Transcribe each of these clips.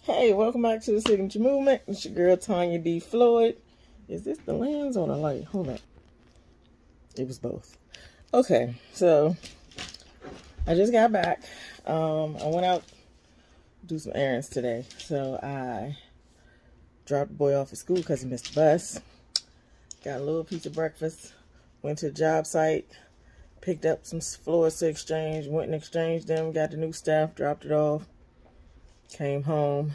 Hey, welcome back to the Signature Movement. It's your girl Tanya D. Floyd. Is this the lens or the light? Hold on. It was both. Okay, so I just got back. I went out to do some errands today. So I dropped the boy off at school because he missed the bus. Got a little piece of breakfast. Went to the job site. Picked up some floors to exchange. Went and exchanged them. Got the new stuff. Dropped it off. Came home.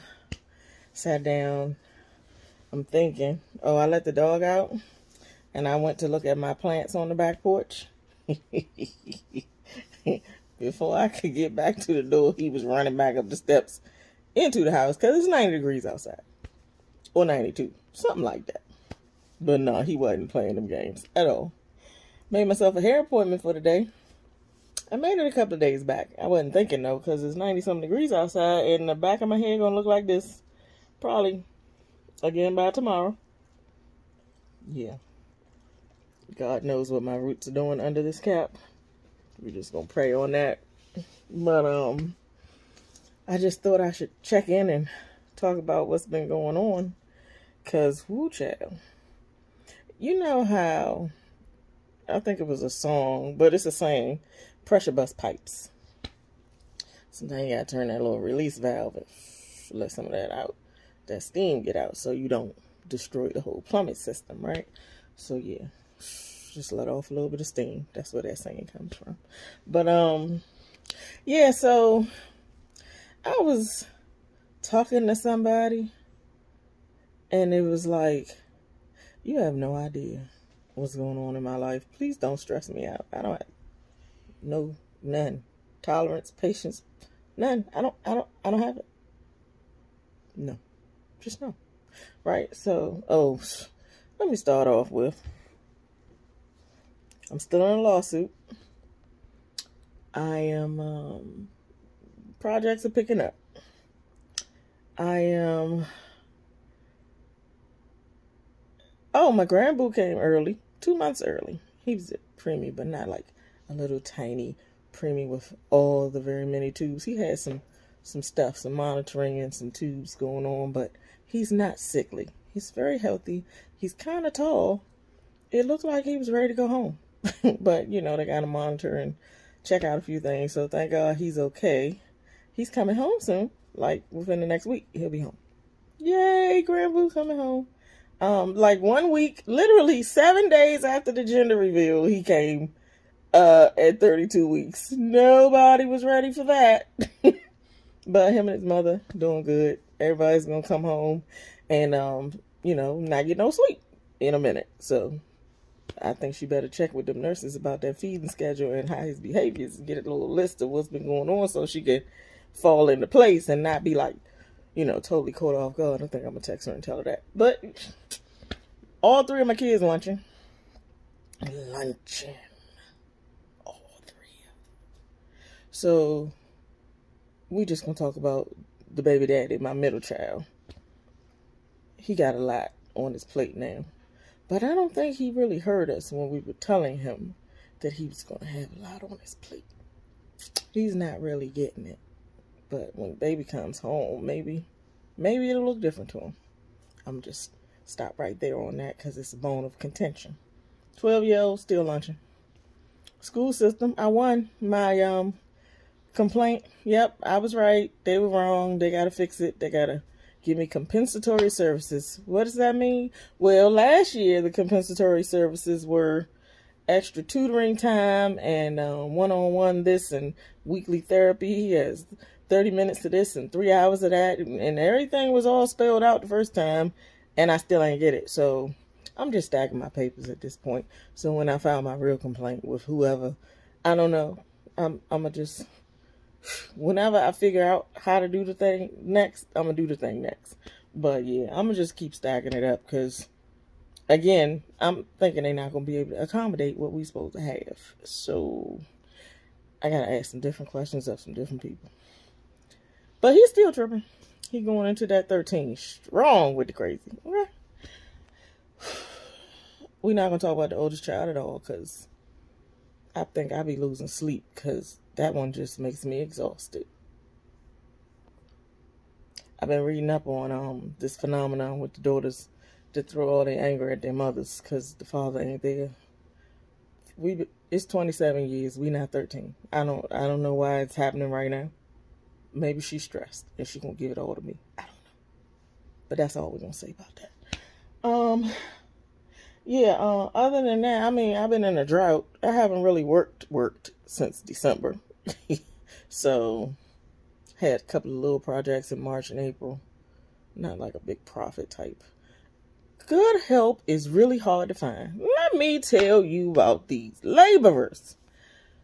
Sat down. I'm thinking, oh, I let the dog out. And I went to look at my plants on the back porch. Before I could get back to the door, he was running back up the steps into the house because it's 90 degrees outside. Or 92. Something like that. But no, he wasn't playing them games at all. Made myself a hair appointment for the day. I made it a couple of days back. I wasn't thinking though because it's 90-something degrees outside and the back of my hair going to look like this probably again by tomorrow. Yeah. God knows what my roots are doing under this cap. We're just going to pray on that. But, I just thought I should check in and talk about what's been going on. Because, woo, child. You know how, I think it was a song, but it's a saying, pressure bust pipes. Sometimes you got to turn that little release valve and let some of that out. That steam get out so you don't destroy the whole plumbing system, right? So, yeah. Just let off a little bit of steam. That's where that saying comes from. But, yeah, so I was talking to somebody and it was like, you have no idea what's going on in my life. Please don't stress me out. I don't have none. Tolerance, patience, none. I don't have it. No. Just no. Right? So, let me start off with, I'm still in a lawsuit. I am, projects are picking up. My grandboo came early, 2 months early. He was a preemie, but not like a little tiny preemie with all the very many tubes. He had some stuff, some monitoring and some tubes going on, but he's not sickly. He's very healthy. He's kind of tall. It looked like he was ready to go home. But, they got to monitor and check out a few things. So thank God he's okay. He's coming home soon. Like within the next week, he'll be home. Yay, grandboo coming home. Like 1 week, literally 7 days after the gender reveal, he came at 32 weeks. Nobody was ready for that. But him and his mother doing good. Everybody's going to come home and, not get no sleep in a minute. So I think she better check with them nurses about that feeding schedule and how his behavior is and get a little list of what's been going on so she can fall into place and not be like, totally caught off guard. I think I'm going to text her and tell her that. But all three of my kids lunching. All three. So we just going to talk about the baby daddy, my middle child. He got a lot on his plate now. But I don't think he really heard us when we were telling him that he was going to have a lot on his plate. He's not really getting it. But when baby comes home, maybe it'll look different to him. I'm just stop right there on that because it's a bone of contention. 12-year-old still lunching. School system, I won my complaint. Yep, I was right. They were wrong. They got to fix it. They got to give me compensatory services. What does that mean? Well, last year the compensatory services were extra tutoring time and one-on-one this and weekly therapy. He has 30 minutes of this and 3 hours of that. And everything was all spelled out the first time. And I still ain't get it. So I'm just stacking my papers at this point. So when I file my real complaint with whoever, I don't know. I'm going to just... Whenever I figure out how to do the thing next, I'm going to do the thing next. But yeah, I'm going to just keep stacking it up because, again, I'm thinking they're not going to be able to accommodate what we're supposed to have. So I got to ask some different questions of some different people. But he's still tripping. He's going into that 13 strong with the crazy. Okay. We're not going to talk about the oldest child at all because I think I'll be losing sleep because that one just makes me exhausted. I've been reading up on this phenomenon with the daughters that throw all their anger at their mothers because the father ain't there. It's 27 years. We not 13. I don't know why it's happening right now. Maybe she's stressed and she gonna give it all to me. I don't know. But that's all we're gonna say about that. Yeah, other than that, I mean, I've been in a drought. I haven't really worked since December. So, had a couple of little projects in March and April. Not like a big profit type. Good help is really hard to find. Let me tell you about these laborers.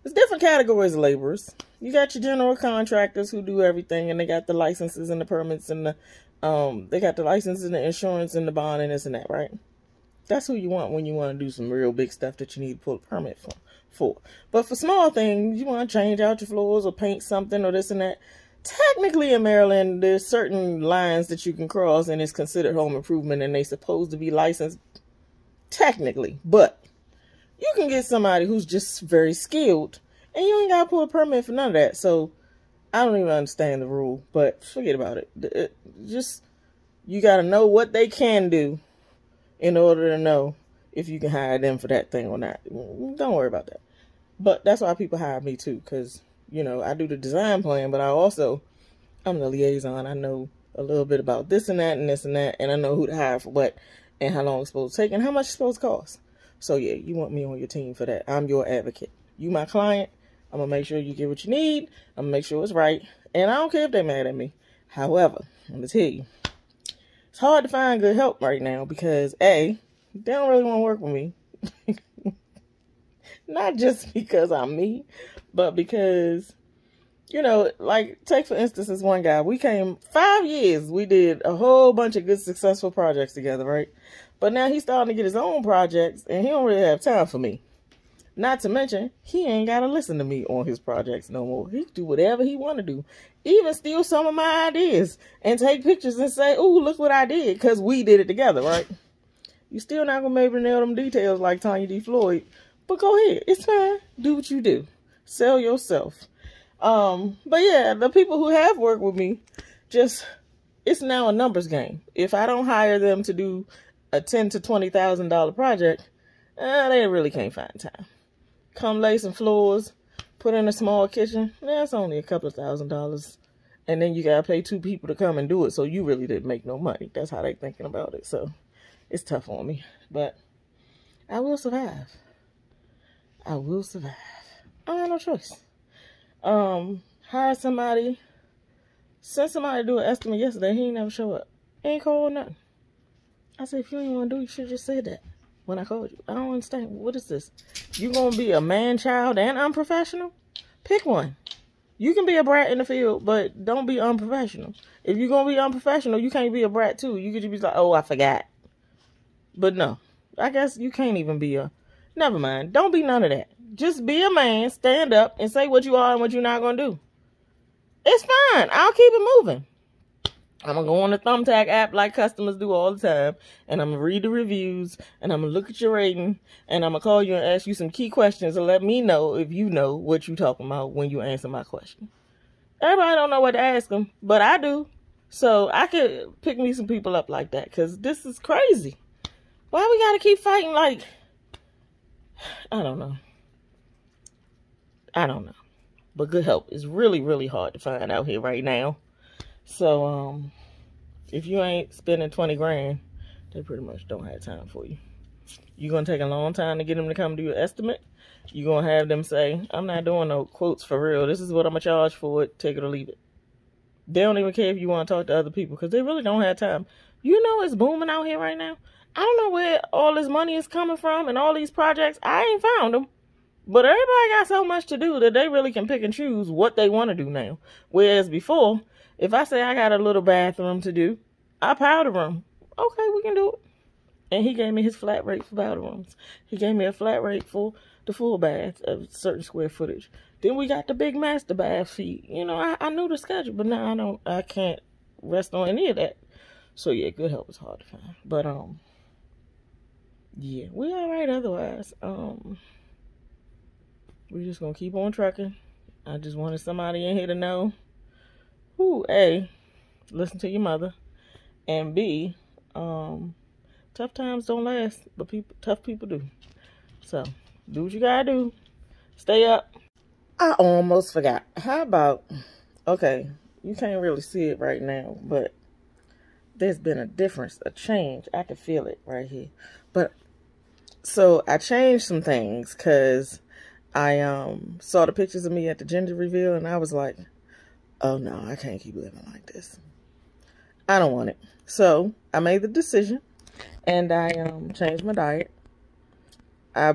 There's different categories of laborers. You got your general contractors who do everything, and they got the licenses and the permits and they got the license and the insurance and the bond and this and that, right? That's who you want when you want to do some real big stuff that you need to pull a permit for. But for small things, you want to change out your floors or paint something or this and that. Technically in Maryland, there's certain lines that you can cross and it's considered home improvement and they supposed to be licensed technically. But you can get somebody who's just very skilled and you ain't got to pull a permit for none of that. So I don't even understand the rule, but forget about it. Just, you got to know what they can do in order to know if you can hire them for that thing or not. Don't worry about that. But that's why people hire me too, because, you know, I do the design plan, but I'm the liaison. I know a little bit about this and that and this and that, and I know who to hire for what and how long it's supposed to take and how much it's supposed to cost. So yeah, you want me on your team for that. I'm your advocate. You my client. I'm going to make sure you get what you need. I'm going to make sure it's right. And I don't care if they're mad at me. However, I'm going to tell you, it's hard to find good help right now because A, they don't really want to work with me. Not just because I'm me, but because, you know, like, take for instance this one guy. We came 5 years. We did a whole bunch of good, successful projects together, right? But now he's starting to get his own projects, and he don't really have time for me. Not to mention, he ain't got to listen to me on his projects no more. He can do whatever he want to do. Even steal some of my ideas and take pictures and say, "Ooh, look what I did," because we did it together, right? You still not going to be able to nail them details like Tanya D. Floyd. But go ahead. It's fine. Do what you do. Sell yourself. But yeah, the people who have worked with me, it's now a numbers game. If I don't hire them to do a $10,000 to $20,000 project, they really can't find time. Come lay some floors, put in a small kitchen, that's only a couple of $1,000s. And then you got to pay 2 people to come and do it. So you really didn't make no money. That's how they thinking about it. So it's tough on me. But I will survive. I will survive. I have no choice. Hire somebody. Sent somebody to do an estimate yesterday. He ain't never show up. Ain't called nothing. I said, if you ain't want to do it, you should have just said that when I called you. I don't understand. What is this? You gonna be a man child and unprofessional? Pick one. You can be a brat in the field, but don't be unprofessional. If you're gonna be unprofessional, you can't be a brat too. You could just be like, oh, I forgot. But no, I guess you can't even be a... Never mind. Don't be none of that. Just be a man, stand up, and say what you are and what you're not going to do. It's fine. I'll keep it moving. I'm going to go on the Thumbtack app like customers do all the time, and I'm going to read the reviews, and I'm going to look at your rating, and I'm going to call you and ask you some key questions and let me know if you know what you're talking about when you answer my question. Everybody don't know what to ask them, but I do. So I could pick me some people up like that, because this is crazy. Why we got to keep fighting like... I don't know. But good help is really, really hard to find out here right now. So, if you ain't spending 20 grand, they pretty much don't have time for you. You're going to take a long time to get them to come do your estimate. You're going to have them say, I'm not doing no quotes for real. This is what I'm going to charge for it. Take it or leave it. They don't even care if you want to talk to other people because they really don't have time. You know it's booming out here right now. I don't know where all this money is coming from and all these projects. I ain't found them. But everybody got so much to do that they really can pick and choose what they want to do now. Whereas before, if I say I got a little bathroom to do, I powder room. Okay, we can do it. And he gave me his flat rate for powder rooms. He gave me a flat rate for the full bath of certain square footage. Then we got the big master bath fee. You know, I knew the schedule, but now I can't rest on any of that. So yeah, good help is hard to find. But yeah, we all right otherwise. We're just gonna keep on trucking. I just wanted somebody in here to know who, A, listen to your mother. And B, tough times don't last, but tough people do. So, do what you gotta do. Stay up. I almost forgot. How about, okay, you can't really see it right now, but there's been a difference, a change. I can feel it right here. But, so I changed some things because I saw the pictures of me at the gender reveal and I was like, oh no, I can't keep living like this. I don't want it. So I made the decision and I changed my diet. I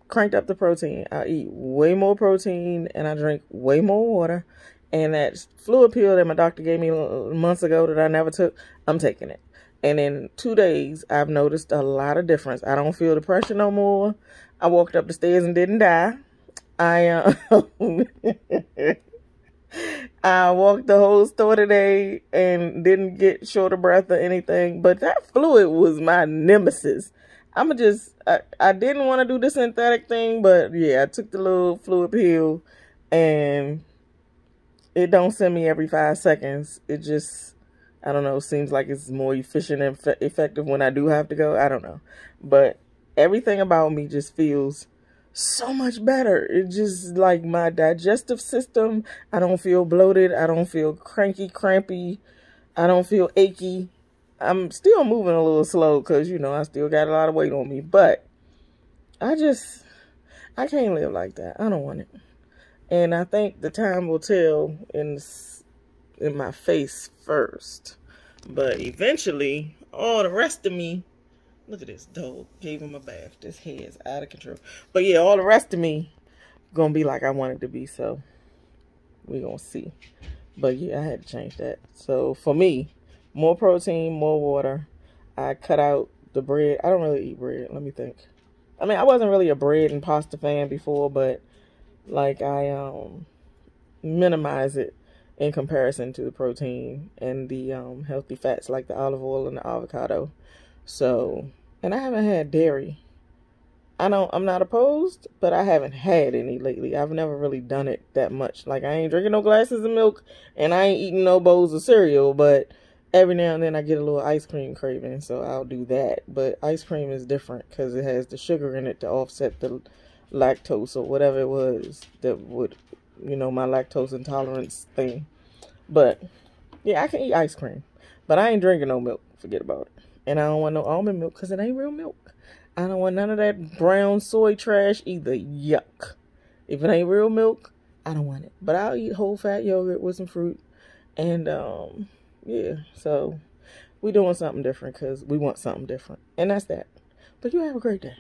cranked up the protein. I eat way more protein and I drink way more water. And that fluid pill that my doctor gave me months ago that I never took, I'm taking it. And in 2 days, I've noticed a lot of difference. I don't feel the pressure no more. I walked up the stairs and didn't die. I I walked the whole store today and didn't get short of breath or anything. But that fluid was my nemesis. I didn't want to do the synthetic thing, but yeah, I took the little fluid pill and it don't send me every 5 seconds. It just, I don't know, seems like it's more efficient and effective when I do have to go. I don't know. But everything about me just feels so much better. It just, like, my digestive system, I don't feel bloated. I don't feel cranky, crampy. I don't feel achy. I'm still moving a little slow because, you know, I still got a lot of weight on me. But I can't live like that. I don't want it. And I think the time will tell in my face first. But eventually, all the rest of me, look at this dog, gave him a bath. This hair is out of control. But yeah, all the rest of me gonna be like I want it to be. So we're gonna see. But yeah, I had to change that. So for me, more protein, more water. I cut out the bread. I don't really eat bread. Let me think. I mean, I wasn't really a bread and pasta fan before, but like I minimize it in comparison to the protein and the healthy fats like the olive oil and the avocado. So, and I haven't had dairy. I'm not opposed, but I haven't had any lately. I've never really done it that much. Like, I ain't drinking no glasses of milk and I ain't eating no bowls of cereal, but every now and then I get a little ice cream craving, so I'll do that. But ice cream is different because it has the sugar in it to offset the lactose or whatever it was that would, you know, my lactose intolerance thing. But yeah, I can eat ice cream, but I ain't drinking no milk. Forget about it. And I don't want no almond milk because it ain't real milk. I don't want none of that brown soy trash either. Yuck. If it ain't real milk, I don't want it. But I'll eat whole fat yogurt with some fruit. And yeah, so we doing something different because we want something different. And that's that. But you have a great day.